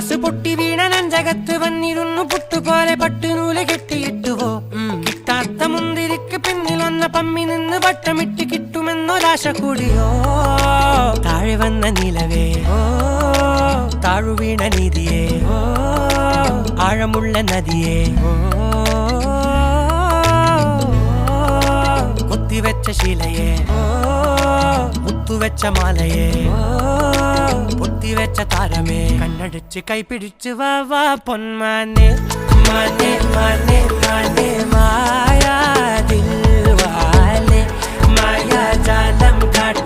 glass പൊട്ടി വീണ നെഞ്ചകത്ത് വന്നിരുന്നു പുട്ടുപോലെ പട്ടുനൂല് കെട്ടിയിട്ടുവോ കിട്ടാത്ത മുന്തിരിക്ക് പിന്നിൽ വന്ന പമ്മി നിന്ന് വട്ടമിട്ട് കിട്ടുമെന്നൊരാശ കൂടിയോ താഴെ വന്ന നിലവേ താഴു വീണ നിധിയേ ആഴമുള്ള നദിയേ കൊത്തിവെച്ച ശിലയേ മുത്തുവെച്ച മാലയേ പൊത്തിവെച്ച താരമേ കണ്ണടിച്ച് കൈപിടിച്ച് വാ വാ പൊന്മാനെ മാനെ മാനെ മാനെ മായാ ദിൽവാലെ മായാ ജാലം കാട്ടി